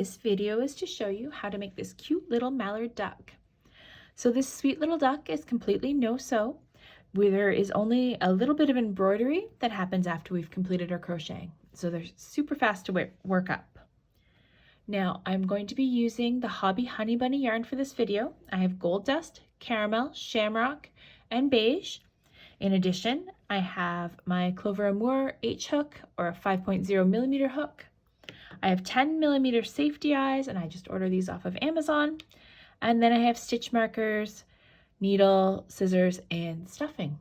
This video is to show you how to make this cute little mallard duck. So this sweet little duck is completely no-sew, where there is only a little bit of embroidery that happens after we've completed our crocheting. So they're super fast to work up. Now I'm going to be using the Hobbii Honey Bunny yarn for this video. I have gold dust, caramel, shamrock, and beige. In addition, I have my Clover Amour H hook or a 5.0 millimeter hook. I have 10 millimeter safety eyes, and I just ordered these off of Amazon. And then I have stitch markers, needle, scissors, and stuffing.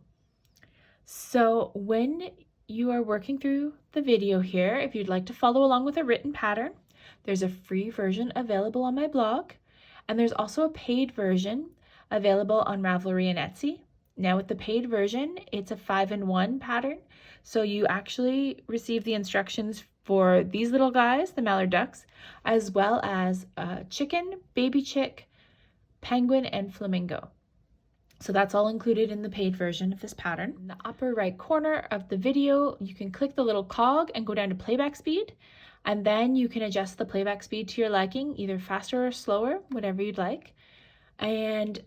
So when you are working through the video here, if you'd like to follow along with a written pattern, there's a free version available on my blog, and there's also a paid version available on Ravelry and Etsy. Now with the paid version, it's a 5-in-1 pattern, so you actually receive the instructions for these little guys, the mallard ducks, as well as chicken, baby chick, penguin, and flamingo. So that's all included in the paid version of this pattern. In the upper right corner of the video, you can click the little cog and go down to playback speed, and then you can adjust the playback speed to your liking, either faster or slower, whatever you'd like. And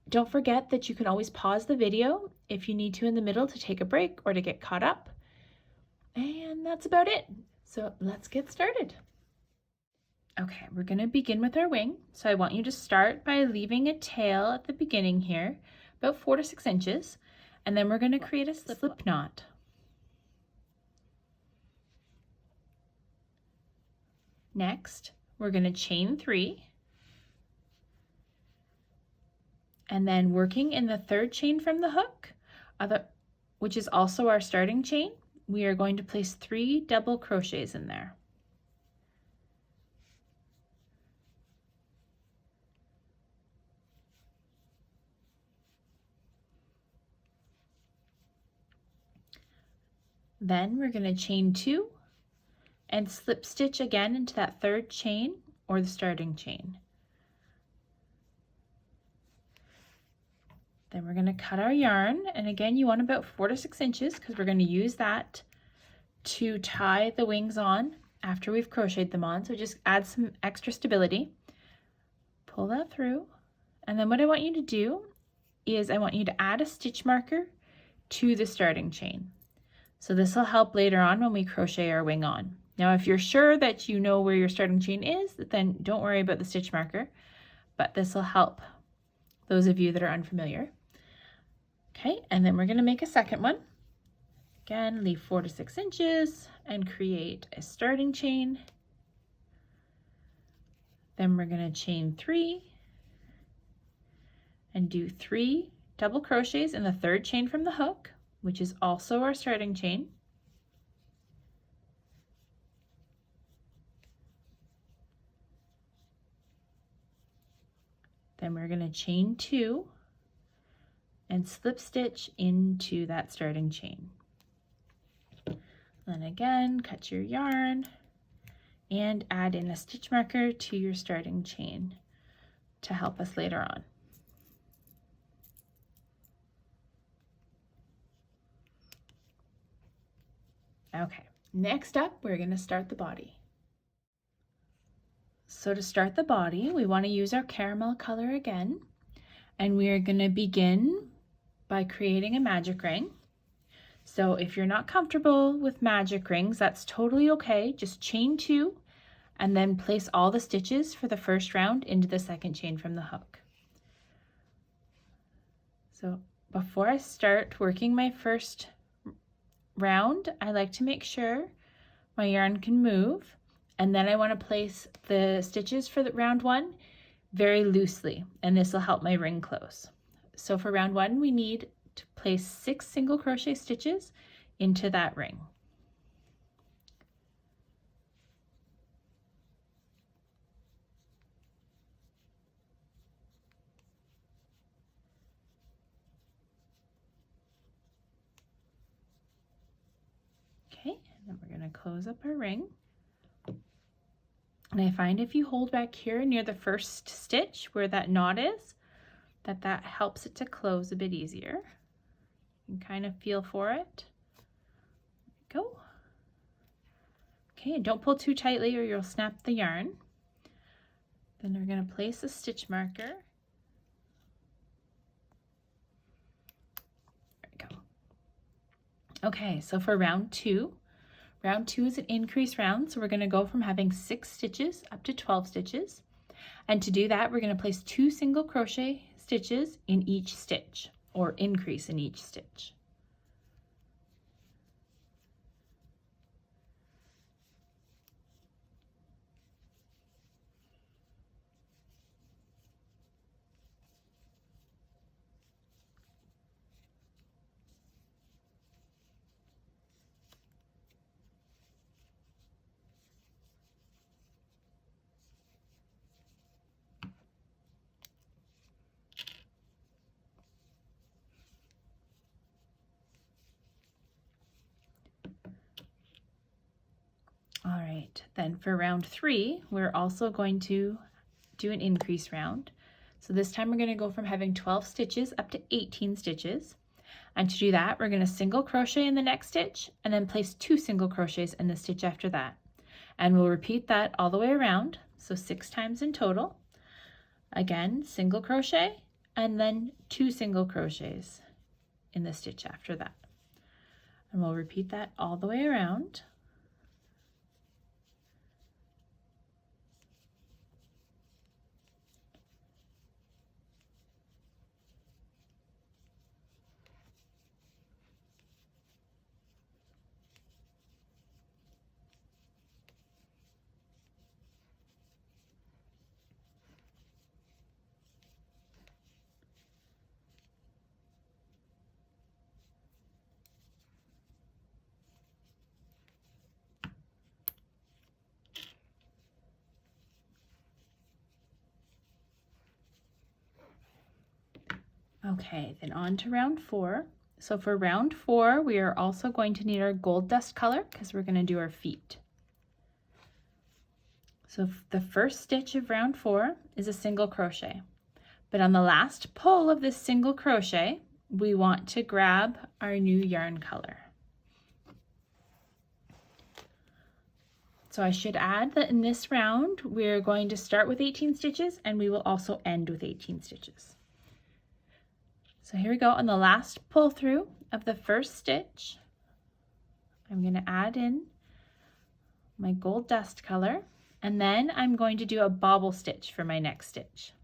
don't forget that you can always pause the video if you need to in the middle to take a break or to get caught up. And that's about it. So let's get started. Okay, we're going to begin with our wing. So I want you to start by leaving a tail at the beginning here, about 4 to 6 inches, and then we're going to create a slip knot. Next, we're going to chain 3, and then working in the 3rd chain from the hook, which is also our starting chain, we are going to place 3 double crochets in there. Then we're going to chain 2 and slip stitch again into that 3rd chain or the starting chain. Then we're going to cut our yarn, and again you want about 4 to 6 inches because we're going to use that to tie the wings on after we've crocheted them on, so just add some extra stability. Pull that through, and then what I want you to do is I want you to add a stitch marker to the starting chain. So this will help later on when we crochet our wing on. Now if you're sure that you know where your starting chain is, then don't worry about the stitch marker, but this will help those of you that are unfamiliar. Okay, and then we're going to make a second one. Again, leave 4 to 6 inches and create a starting chain. Then we're going to chain 3 and do 3 double crochets in the 3rd chain from the hook, which is also our starting chain. Then we're going to chain 2 and slip stitch into that starting chain. Then again, cut your yarn and add in a stitch marker to your starting chain to help us later on. Okay, next up, we're going to start the body. So to start the body, we want to use our caramel color again, and we are going to begin by creating a magic ring. So if you're not comfortable with magic rings, that's totally okay. Just chain 2 and then place all the stitches for the first round into the 2nd chain from the hook. So before I start working my first round, I like to make sure my yarn can move, and then I want to place the stitches for the round 1 very loosely, and this will help my ring close. So for round 1, we need to place 6 single crochet stitches into that ring. Okay, and then we're going to close up our ring. And I find if you hold back here near the first stitch where that knot is, that helps it to close a bit easier. You can kind of feel for it. There we go. Okay, and don't pull too tightly or you'll snap the yarn. Then we're going to place a stitch marker. There we go. Okay, so for round two is an increase round, so we're going to go from having 6 stitches up to 12 stitches. And to do that, we're going to place 2 single crochet stitches in each stitch, or increase in each stitch. All right, then for round 3, we're also going to do an increase round. So this time we're going to go from having 12 stitches up to 18 stitches. And to do that, we're going to single crochet in the next stitch and then place 2 single crochets in the stitch after that. And we'll repeat that all the way around, so 6 times in total. Again, single crochet and then 2 single crochets in the stitch after that. And we'll repeat that all the way around. Okay, then on to round 4. So for round 4, we are also going to need our gold dust color because we're going to do our feet. So the first stitch of round 4 is a single crochet. But on the last pull of this single crochet, we want to grab our new yarn color. So I should add that in this round, we're going to start with 18 stitches and we will also end with 18 stitches. So here we go, on the last pull through of the first stitch, I'm going to add in my gold dust color, and then I'm going to do a bobble stitch for my next stitch.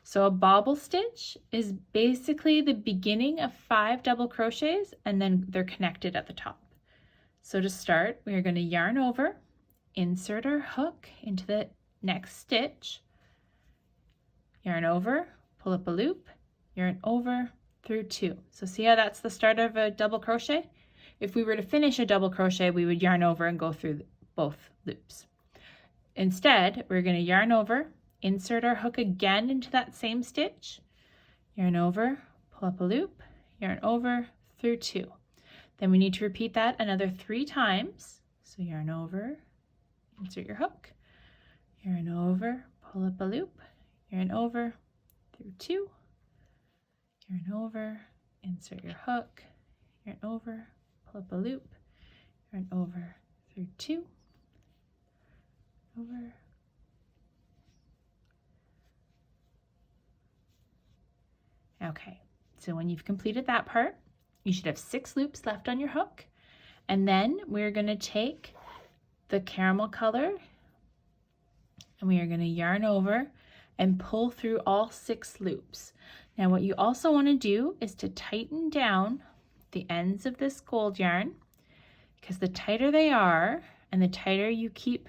So a bobble stitch is basically the beginning of 5 double crochets and then they're connected at the top. So to start, we are going to yarn over, insert our hook into the next stitch, yarn over, pull up a loop, yarn over through 2. So see how that's the start of a double crochet? If we were to finish a double crochet, we would yarn over and go through both loops. Instead, we're going to yarn over, insert our hook again into that same stitch, yarn over, pull up a loop, yarn over through 2. Then we need to repeat that another 3 times. So yarn over, insert your hook, yarn over, pull up a loop, yarn over through 2, yarn over, insert your hook, yarn over, pull up a loop, yarn over through 2, over, okay, so when you've completed that part, you should have 6 loops left on your hook, and then we're going to take the caramel color and we are going to yarn over and pull through all 6 loops. Now what you also want to do is to tighten down the ends of this gold yarn, because the tighter they are and the tighter you keep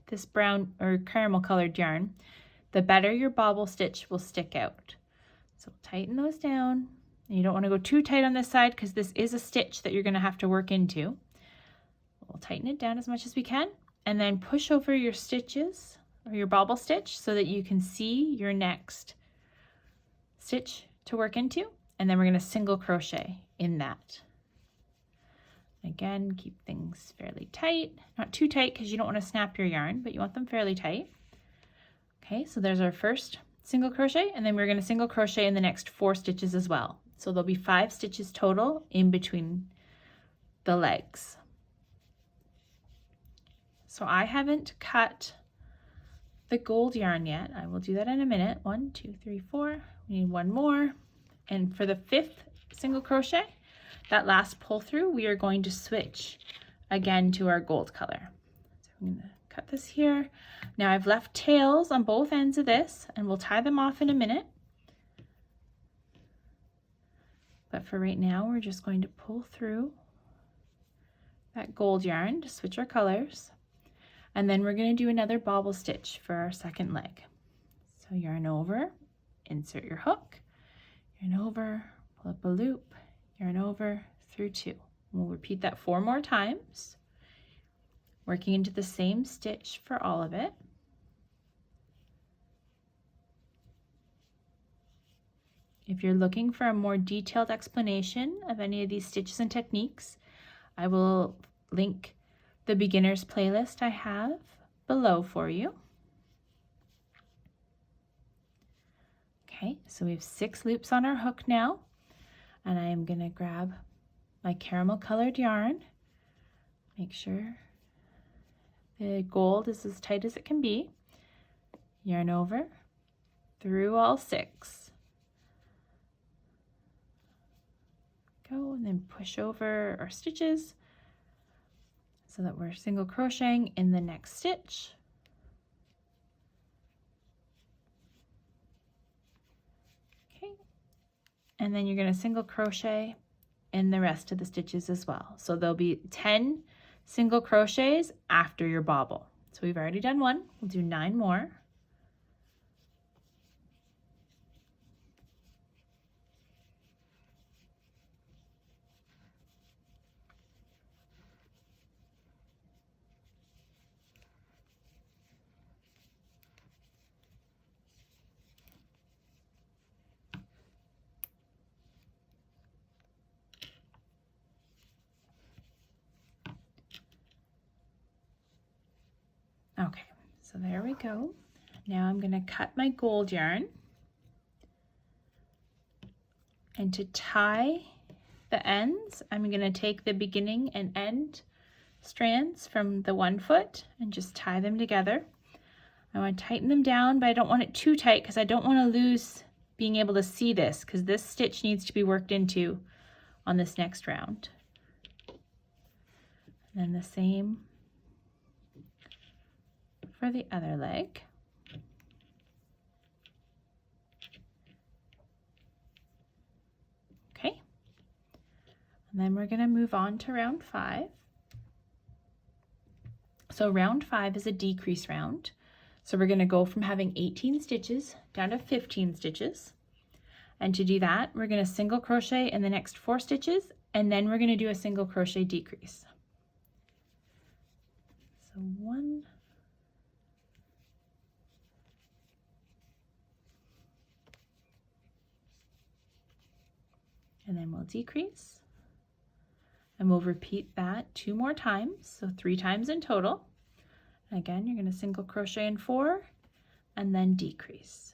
this brown or caramel colored yarn, the better your bobble stitch will stick out. So tighten those down. And you don't want to go too tight on this side because this is a stitch that you're going to have to work into. We'll tighten it down as much as we can and then push over your stitches or your bobble stitch so that you can see your next stitch to work into, and then we're going to single crochet in that. Again, keep things fairly tight, not too tight because you don't want to snap your yarn, but you want them fairly tight. Okay, so there's our first single crochet, and then we're going to single crochet in the next 4 stitches as well. So there'll be 5 stitches total in between the legs. So I haven't cut the gold yarn yet. I will do that in a minute. 1, 2, 3, 4. We need one more. And for the 5th single crochet, that last pull through, we are going to switch again to our gold color. So I'm going to cut this here. Now I've left tails on both ends of this, and we'll tie them off in a minute. But for right now, we're just going to pull through that gold yarn to switch our colors. And then we're going to do another bobble stitch for our second leg. So yarn over, insert your hook, yarn over, pull up a loop, yarn over, through 2. We'll repeat that 4 more times, working into the same stitch for all of it. If you're looking for a more detailed explanation of any of these stitches and techniques, I will link the beginners playlist I have below for you. Okay, so we have 6 loops on our hook now, and I am going to grab my caramel colored yarn. Make sure the gold is as tight as it can be. Yarn over through all 6. Go, and then push over our stitches so that we're single crocheting in the next stitch. Okay, and then you're going to single crochet in the rest of the stitches as well. So there'll be 10 single crochets after your bobble. So we've already done 1. We'll do 9 more. Okay, so there we go. Now I'm going to cut my gold yarn, and to tie the ends, I'm going to take the beginning and end strands from the 1 foot and just tie them together. I want to tighten them down, but I don't want it too tight because I don't want to lose being able to see this, because this stitch needs to be worked into on this next round. And then the same for the other leg. Okay, and then we're going to move on to round 5. So round 5 is a decrease round. So we're going to go from having 18 stitches down to 15 stitches. And to do that, we're going to single crochet in the next 4 stitches, and then we're going to do a single crochet decrease. So 1, and then we'll decrease, and we'll repeat that 2 more times, so 3 times in total. Again, you're going to single crochet in 4 and then decrease.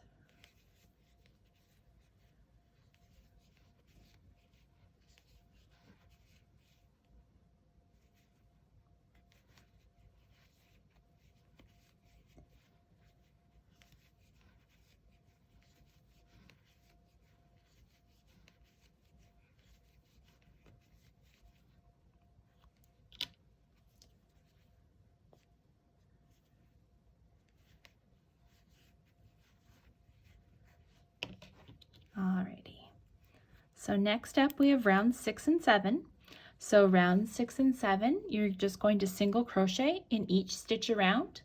Alrighty, so next up we have round 6 and 7. So round 6 and 7, you're just going to single crochet in each stitch around.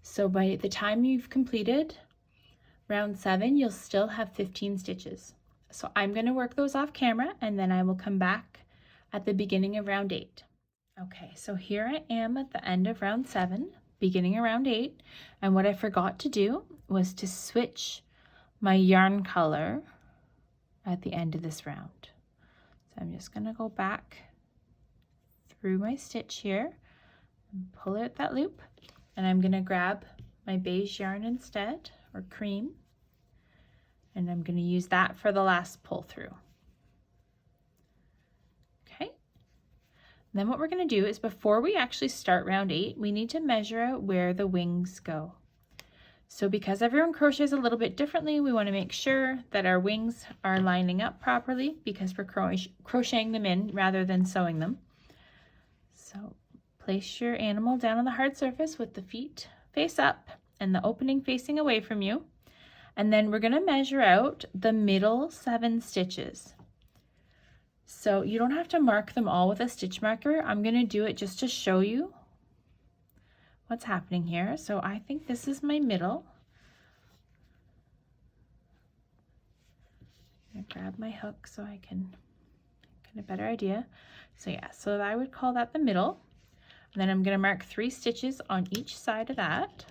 So by the time you've completed round 7, you'll still have 15 stitches. So I'm going to work those off camera, and then I will come back at the beginning of round 8. Okay, so here I am at the end of round 7, beginning of round 8, and what I forgot to do was to switch my yarn color at the end of this round. So I'm just going to go back through my stitch here and pull out that loop, and I'm going to grab my beige yarn instead, or cream, and I'm going to use that for the last pull through. Okay, and then what we're going to do is, before we actually start round 8, we need to measure out where the wings go. So because everyone crochets a little bit differently, we want to make sure that our wings are lining up properly because we're crocheting them in rather than sewing them. So place your animal down on the hard surface with the feet face up and the opening facing away from you. And then we're going to measure out the middle 7 stitches. So you don't have to mark them all with a stitch marker. I'm going to do it just to show you what's happening here. So I think this is my middle. I'm going to grab my hook so I can get a better idea. So yeah, so I would call that the middle. And then I'm going to mark 3 stitches on each side of that.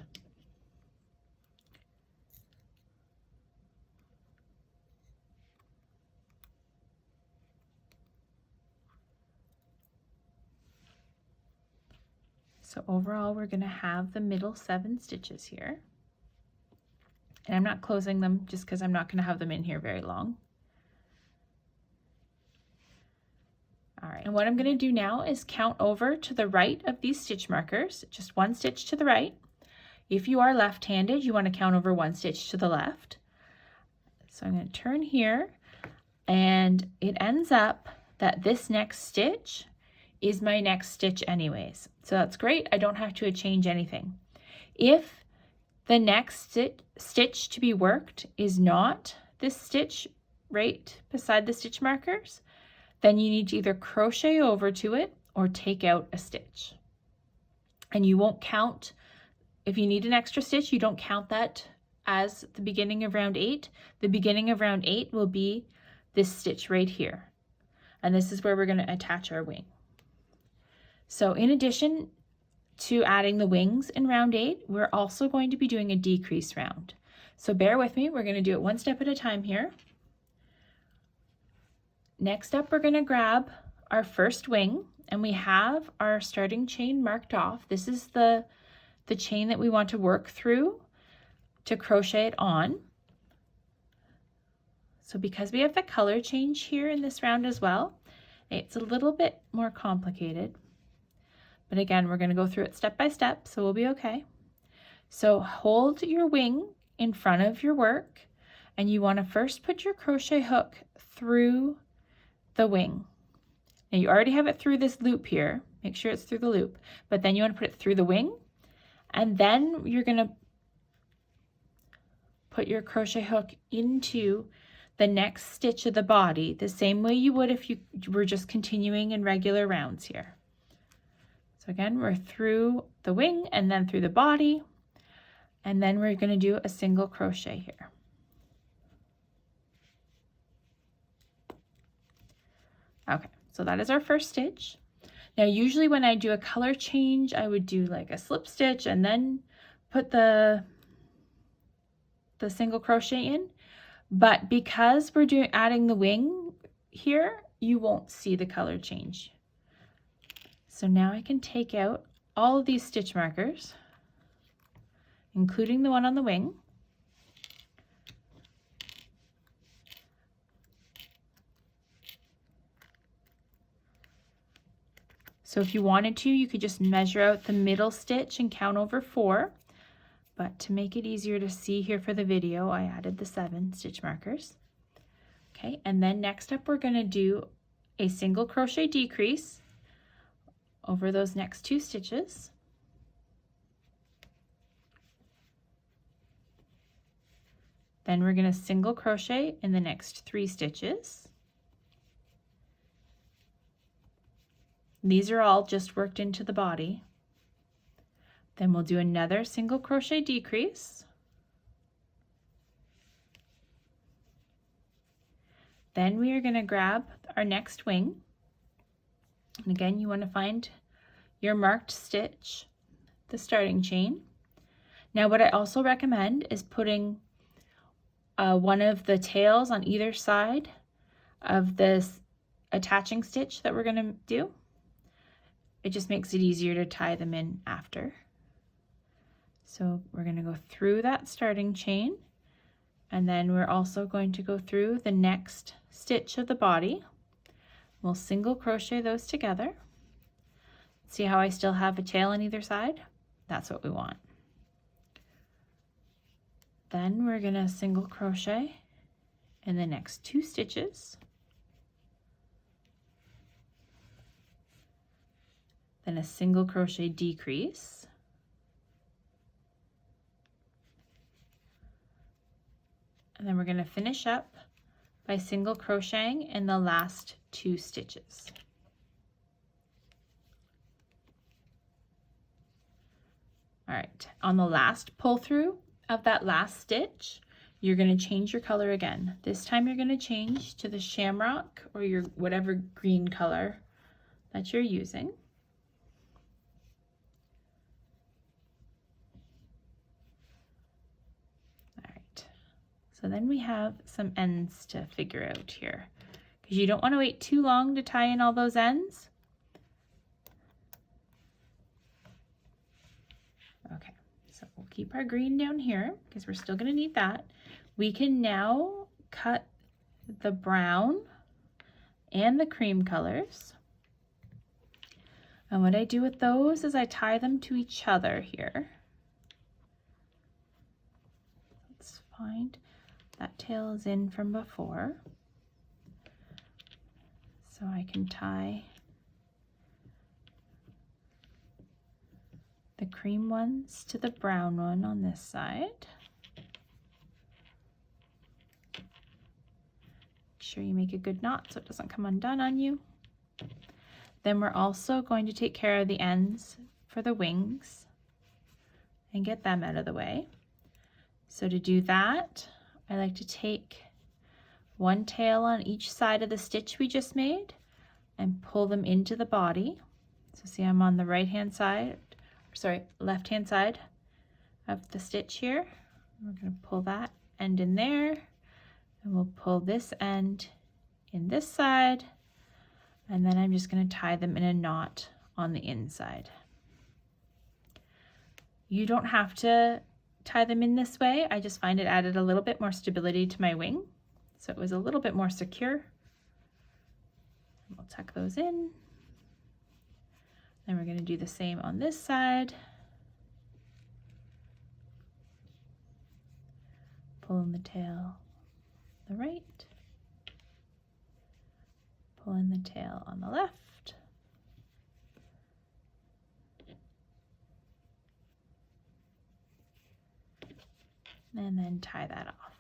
So overall, we're going to have the middle 7 stitches here. And I'm not closing them just because I'm not going to have them in here very long. All right, and what I'm going to do now is count over to the right of these stitch markers, just 1 stitch to the right. If you are left-handed, you want to count over 1 stitch to the left. So I'm going to turn here, and it ends up that this next stitch is my next stitch anyways. So that's great. I don't have to change anything. If the next stitch to be worked is not this stitch right beside the stitch markers, then you need to either crochet over to it or take out a stitch. And you won't count, if you need an extra stitch, you don't count that as the beginning of round 8. The beginning of round 8 will be this stitch right here. And this is where we're going to attach our wing. So in addition to adding the wings in round 8, we're also going to be doing a decrease round. So bear with me, we're going to do it 1 step at a time here. Next up, we're going to grab our first wing, and we have our starting chain marked off. This is the chain that we want to work through to crochet it on. So because we have the color change here in this round as well, it's a little bit more complicated. But again, we're going to go through it step by step, so we'll be okay. So hold your wing in front of your work, and you want to first put your crochet hook through the wing. Now you already have it through this loop here. Make sure it's through the loop. But then you want to put it through the wing, and then you're going to put your crochet hook into the next stitch of the body, the same way you would if you were just continuing in regular rounds here. So again, we're through the wing and then through the body, and then we're going to do a single crochet here. Okay, so that is our first stitch. Now usually when I do a color change, I would do like a slip stitch and then put the single crochet in, but because we're adding the wing here, you won't see the color change. So now I can take out all of these stitch markers, including the one on the wing. So if you wanted to, you could just measure out the middle stitch and count over 4. But to make it easier to see here for the video, I added the 7 stitch markers. Okay, and then next up we're going to do a single crochet decrease over those next 2 stitches. Then we're going to single crochet in the next 3 stitches. These are all just worked into the body. Then we'll do another single crochet decrease. Then we are going to grab our next wing. And again, you want to find your marked stitch, the starting chain. Now what I also recommend is putting one of the tails on either side of this attaching stitch that we're going to do. It just makes it easier to tie them in after. So we're going to go through that starting chain, and then we're also going to go through the next stitch of the body. We'll single crochet those together. See how I still have a tail on either side? That's what we want. Then we're going to single crochet in the next 2 stitches. Then a single crochet decrease. And then we're going to finish up by single crocheting in the last 2 stitches. All right, on the last pull through of that last stitch, you're going to change your color again. This time you're going to change to the Shamrock or your whatever green color that you're using. All right, so then we have some ends to figure out here, because you don't want to wait too long to tie in all those ends. Okay, so we'll keep our green down here because we're still going to need that. We can now cut the brown and the cream colors. And what I do with those is I tie them to each other here. Let's find that tail is in from before. So I can tie the cream ones to the brown one on this side. Make sure you make a good knot so it doesn't come undone on you. Then we're also going to take care of the ends for the wings and get them out of the way. So to do that, I like to take one tail on each side of the stitch we just made and pull them into the body. So see, I'm on the left-hand side of the stitch here. We're going to pull that end in there, and we'll pull this end in this side, and then I'm just going to tie them in a knot on the inside. You don't have to tie them in this way. I just find it added a little bit more stability to my wing, so it was a little bit more secure. We'll tuck those in. Then we're going to do the same on this side. Pull in the tail on the right. Pull in the tail on the left. And then tie that off.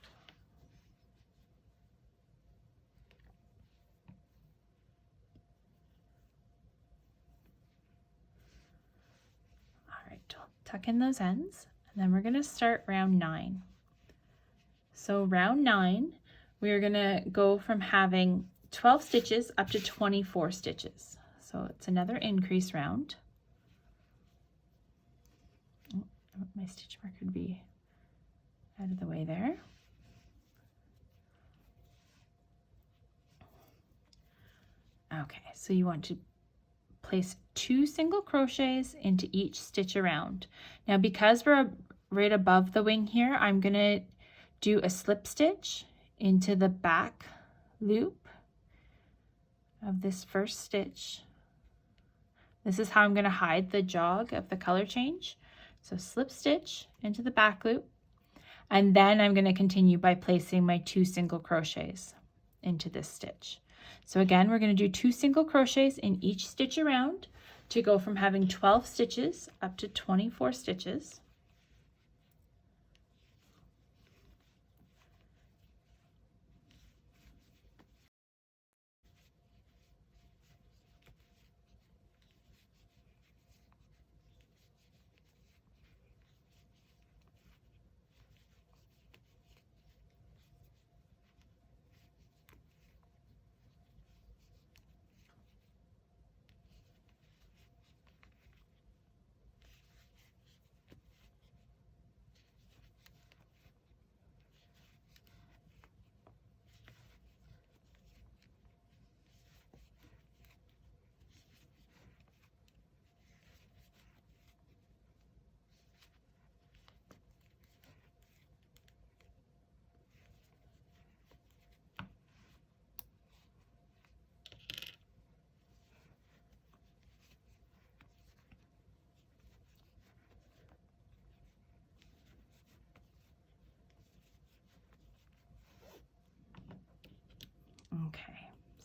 Tuck in those ends, and then we're going to start round 9. So round 9, we are going to go from having 12 stitches up to 24 stitches. So it's another increase round. Oh, my stitch mark would be out of the way there. Okay, so you want to place 2 single crochets into each stitch around. Now, because we're right above the wing here, I'm going to do a slip stitch into the back loop of this first stitch. This is how I'm going to hide the jog of the color change. So slip stitch into the back loop, and then I'm going to continue by placing my 2 single crochets into this stitch. So again, we're going to do 2 single crochets in each stitch around to go from having 12 stitches up to 24 stitches.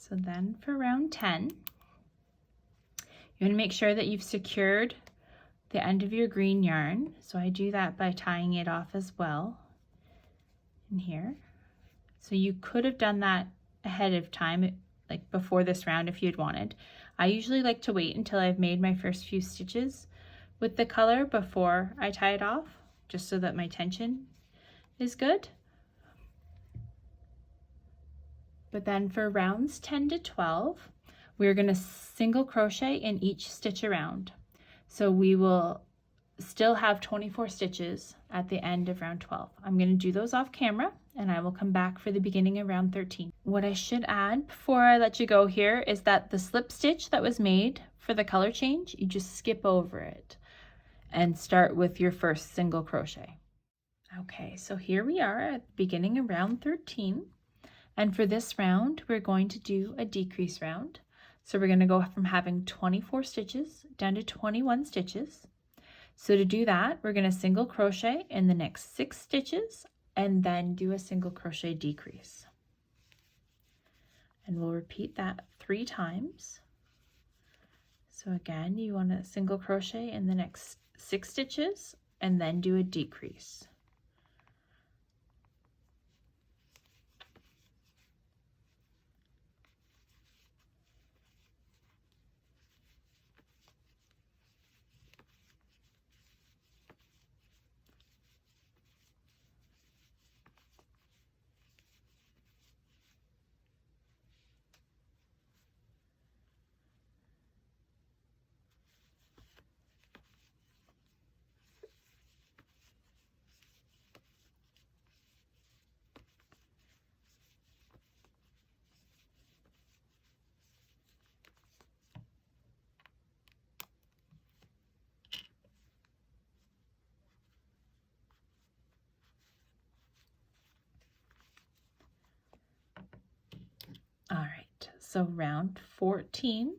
So then for round 10, you want to make sure that you've secured the end of your green yarn. So I do that by tying it off as well in here. So you could have done that ahead of time, like before this round if you'd wanted. I usually like to wait until I've made my first few stitches with the color before I tie it off, just so that my tension is good. But then for rounds 10 to 12, we're going to single crochet in each stitch around. So we will still have 24 stitches at the end of round 12. I'm going to do those off camera and I will come back for the beginning of round 13. What I should add before I let you go here is that the slip stitch that was made for the color change, you just skip over it and start with your first single crochet. Okay, so here we are at the beginning of round 13. And for this round, we're going to do a decrease round. So we're going to go from having 24 stitches down to 21 stitches. So to do that, we're going to single crochet in the next 6 stitches and then do a single crochet decrease. And we'll repeat that 3 times. So again, you want to single crochet in the next 6 stitches and then do a decrease. All right, so round 14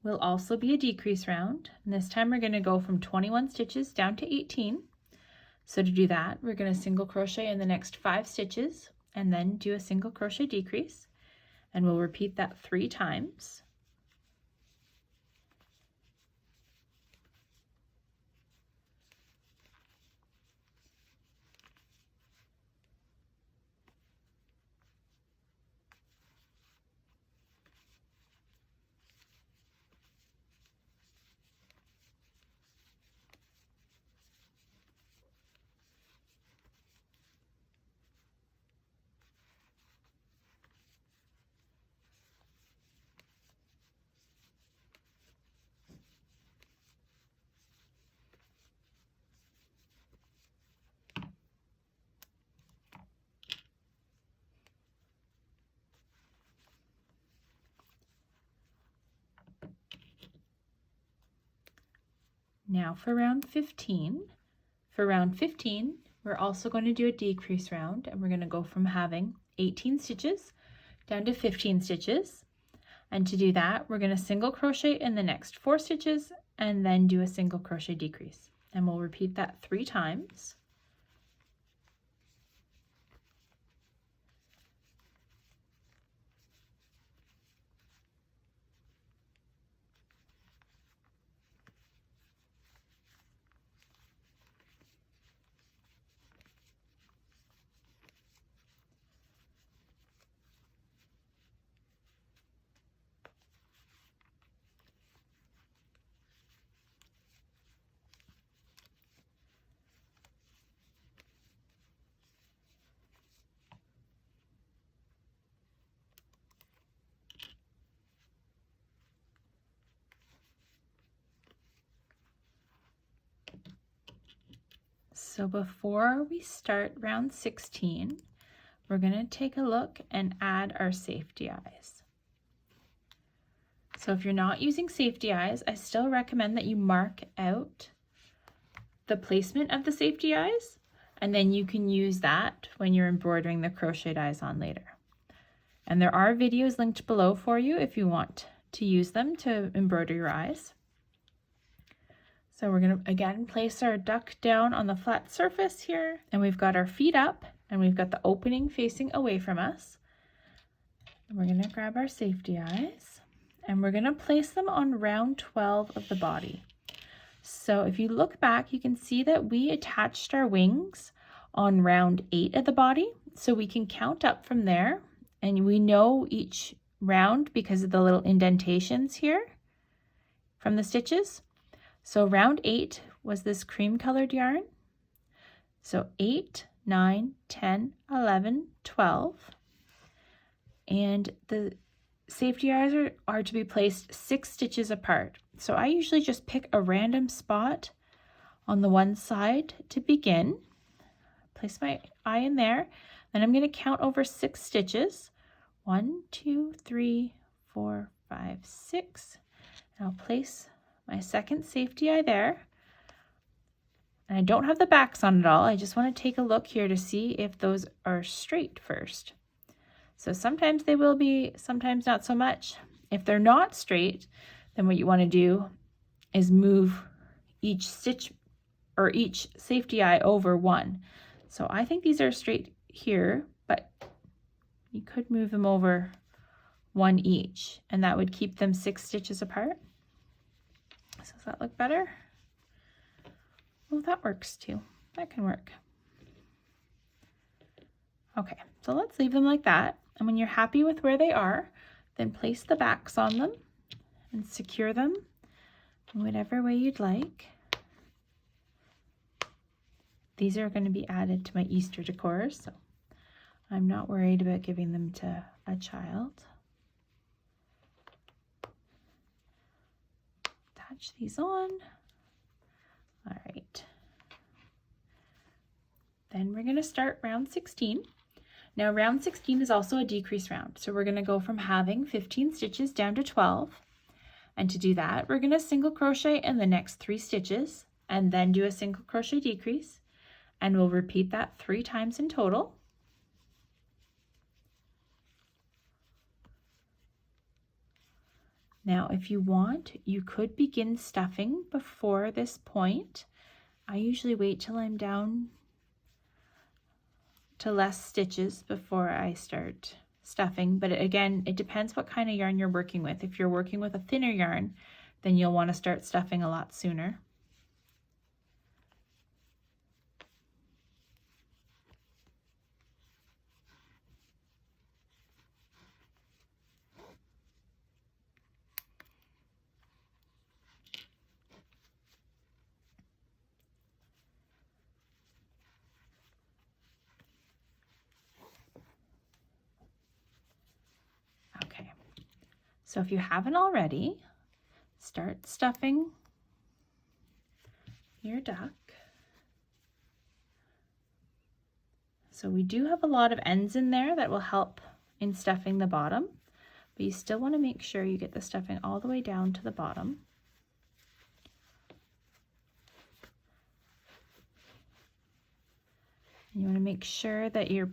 will also be a decrease round. And this time we're going to go from 21 stitches down to 18. So to do that, we're going to single crochet in the next 5 stitches and then do a single crochet decrease. And we'll repeat that 3 times. Now for round 15. For round 15, we're also going to do a decrease round and we're going to go from having 18 stitches down to 15 stitches. And to do that, we're going to single crochet in the next 4 stitches and then do a single crochet decrease. And we'll repeat that 3 times. So before we start round 16, we're going to take a look and add our safety eyes. So if you're not using safety eyes, I still recommend that you mark out the placement of the safety eyes, and then you can use that when you're embroidering the crocheted eyes on later. And there are videos linked below for you if you want to use them to embroider your eyes. So we're going to again place our duck down on the flat surface here, and we've got our feet up and we've got the opening facing away from us. We're going to grab our safety eyes and we're going to place them on round 12 of the body. So if you look back, you can see that we attached our wings on round 8 of the body. So we can count up from there, and we know each round because of the little indentations here from the stitches. So round 8 was this cream colored yarn. So 8, 9, 10, 11, 12. And the safety eyes are to be placed 6 stitches apart. So I usually just pick a random spot on the one side to begin. Place my eye in there. Then I'm going to count over 6 stitches. 1, 2, 3, 4, 5, 6. And I'll place my second safety eye there. And I don't have the backs on at all. I just want to take a look here to see if those are straight first. So sometimes they will be, sometimes not so much. If they're not straight, then what you want to do is move each stitch or each safety eye over one. So I think these are straight here, but you could move them over one each, and that would keep them 6 stitches apart. So does that look better? Oh, that works too. That can work. Okay, so let's leave them like that. And when you're happy with where they are, then place the backs on them and secure them in whatever way you'd like. These are going to be added to my Easter decor, so I'm not worried about giving them to a child. Attach these on. All right. Then we're going to start round 16. Now round 16 is also a decrease round. So we're going to go from having 15 stitches down to 12. And to do that, we're going to single crochet in the next 3 stitches and then do a single crochet decrease. And we'll repeat that 3 times in total. Now, if you want, you could begin stuffing before this point. I usually wait till I'm down to less stitches before I start stuffing, but again, it depends what kind of yarn you're working with. If you're working with a thinner yarn, then you'll want to start stuffing a lot sooner. Okay, so if you haven't already, start stuffing your duck. So we do have a lot of ends in there that will help in stuffing the bottom, but you still want to make sure you get the stuffing all the way down to the bottom. And you want to make sure that you're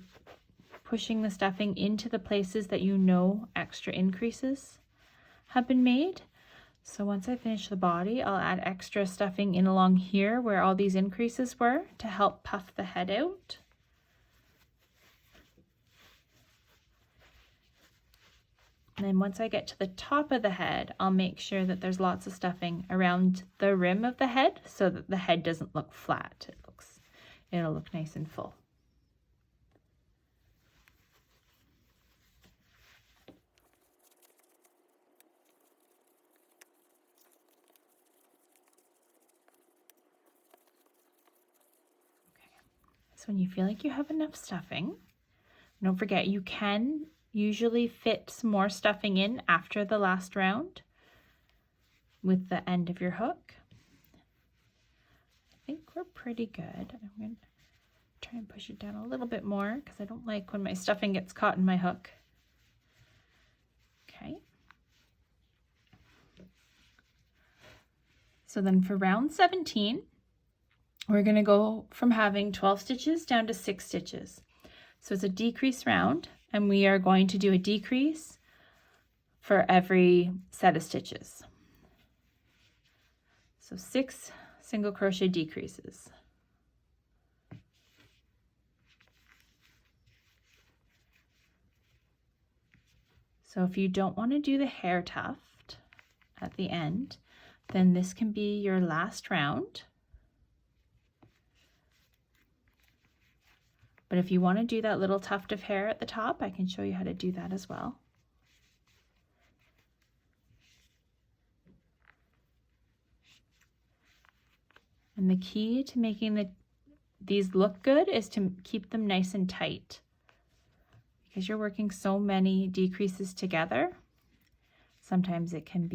pushing the stuffing into the places that you know extra increases have been made. So once I finish the body, I'll add extra stuffing in along here where all these increases were to help puff the head out. And then once I get to the top of the head, I'll make sure that there's lots of stuffing around the rim of the head so that the head doesn't look flat. It'll look nice and full. So when you feel like you have enough stuffing, don't forget you can usually fit some more stuffing in after the last round with the end of your hook. I think we're pretty good. I'm going to try and push it down a little bit more because I don't like when my stuffing gets caught in my hook. Okay. So then for round 17, we're going to go from having 12 stitches down to 6 stitches. So it's a decrease round, and we are going to do a decrease for every set of stitches. So 6 single crochet decreases. So if you don't want to do the hair tuft at the end, then this can be your last round. But if you want to do that little tuft of hair at the top, I can show you how to do that as well. And the key to making these look good is to keep them nice and tight. Because you're working so many decreases together, sometimes it can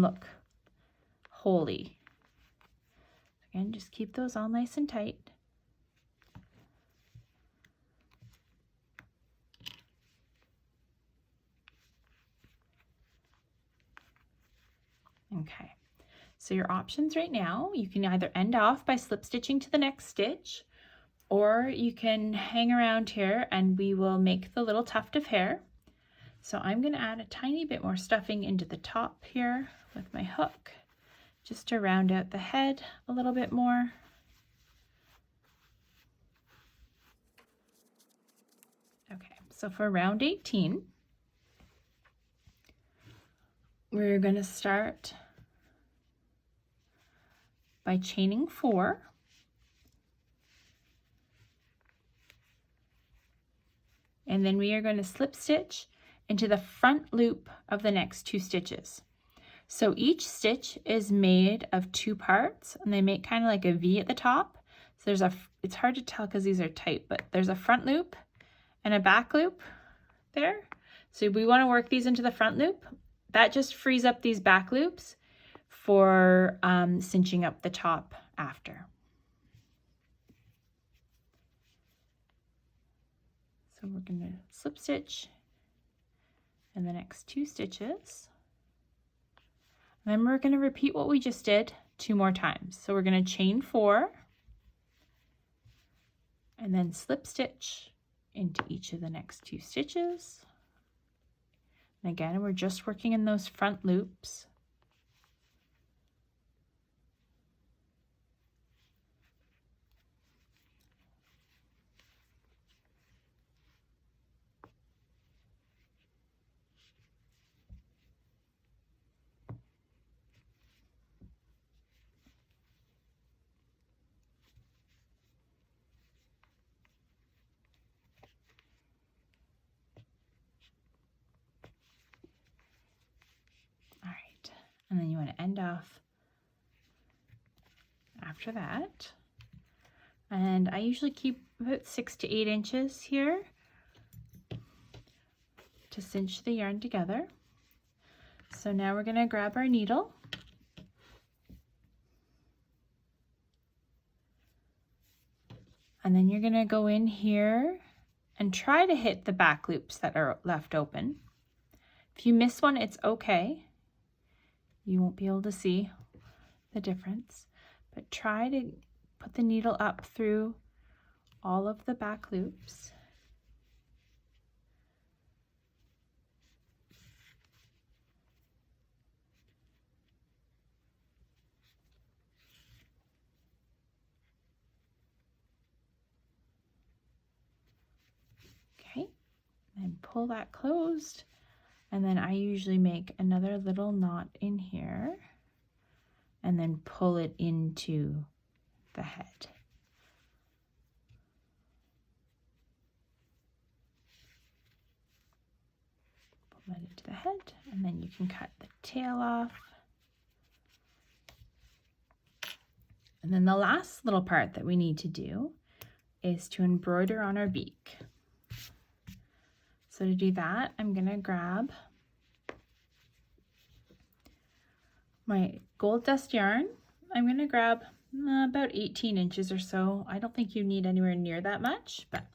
look holy. Again, just keep those all nice and tight. Okay, so your options right now, you can either end off by slip stitching to the next stitch, or you can hang around here and we will make the little tuft of hair. So I'm going to add a tiny bit more stuffing into the top here with my hook, just to round out the head a little bit more. Okay, so for round 18, we're going to start by chaining 4. And then we are going to slip stitch into the front loop of the next 2 stitches. So each stitch is made of 2 parts, and they make kind of like a V at the top. So it's hard to tell because these are tight, but there's a front loop and a back loop there. So we want to work these into the front loop. That just frees up these back loops for cinching up the top after. So we're going to slip stitch in the next 2 stitches. And then we're going to repeat what we just did 2 more times. So we're going to chain 4 and then slip stitch into each of the next 2 stitches. And again, we're just working in those front loops. And then you want to end off after that. And I usually keep about 6 to 8 inches here to cinch the yarn together. So now we're going to grab our needle. And then you're going to go in here and try to hit the back loops that are left open. If you miss one, it's okay. You won't be able to see the difference, but try to put the needle up through all of the back loops. Okay, and pull that closed. And then I usually make another little knot in here and then pull it into the head. Pull that into the head, and then you can cut the tail off. And then the last little part that we need to do is to embroider on our beak. So to do that, I'm going to grab my gold dust yarn. I'm going to grab about 18 inches or so. I don't think you need anywhere near that much, but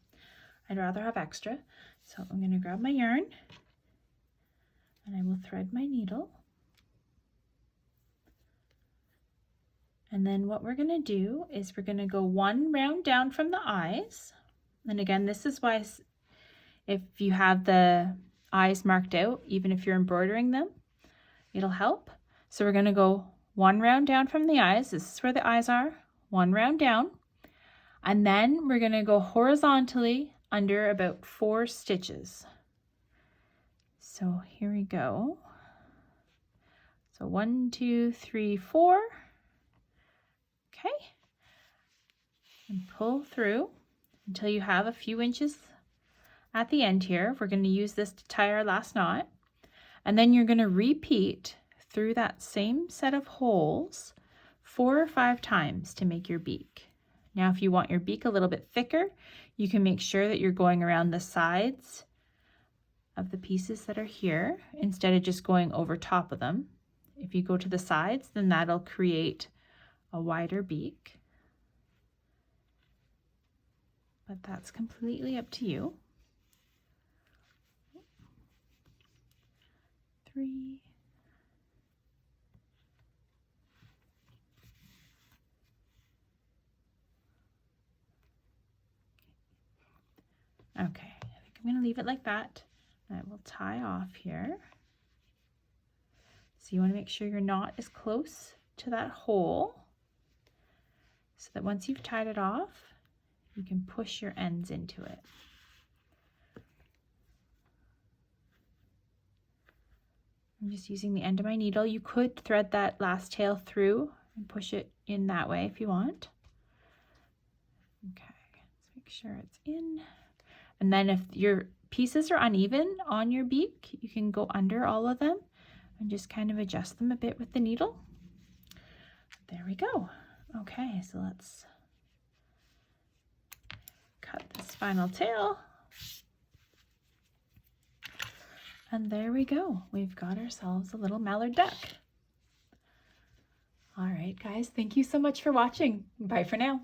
I'd rather have extra. So I'm going to grab my yarn and I will thread my needle. And then what we're going to do is we're going to go 1 round down from the eyes. And again, this is why if you have the eyes marked out, even if you're embroidering them, it'll help. So we're going to go 1 round down from the eyes. This is where the eyes are. 1 round down. And then we're going to go horizontally under about 4 stitches. So here we go. So 1, 2, 3, 4. Okay. And pull through until you have a few inches at the end here. We're going to use this to tie our last knot. And then you're going to repeat through that same set of holes 4 or 5 times to make your beak. Now, if you want your beak a little bit thicker, you can make sure that you're going around the sides of the pieces that are here instead of just going over top of them. If you go to the sides, then that'll create a wider beak. But that's completely up to you. 3. Okay, I think I'm going to leave it like that. I will tie off here. So you want to make sure your knot is close to that hole so that once you've tied it off, you can push your ends into it. I'm just using the end of my needle. You could thread that last tail through and push it in that way if you want. Okay, let's make sure it's in. And then if your pieces are uneven on your beak, you can go under all of them and just kind of adjust them a bit with the needle. There we go. Okay, so let's cut this final tail. And there we go. We've got ourselves a little mallard duck. All right, guys, thank you so much for watching. Bye for now.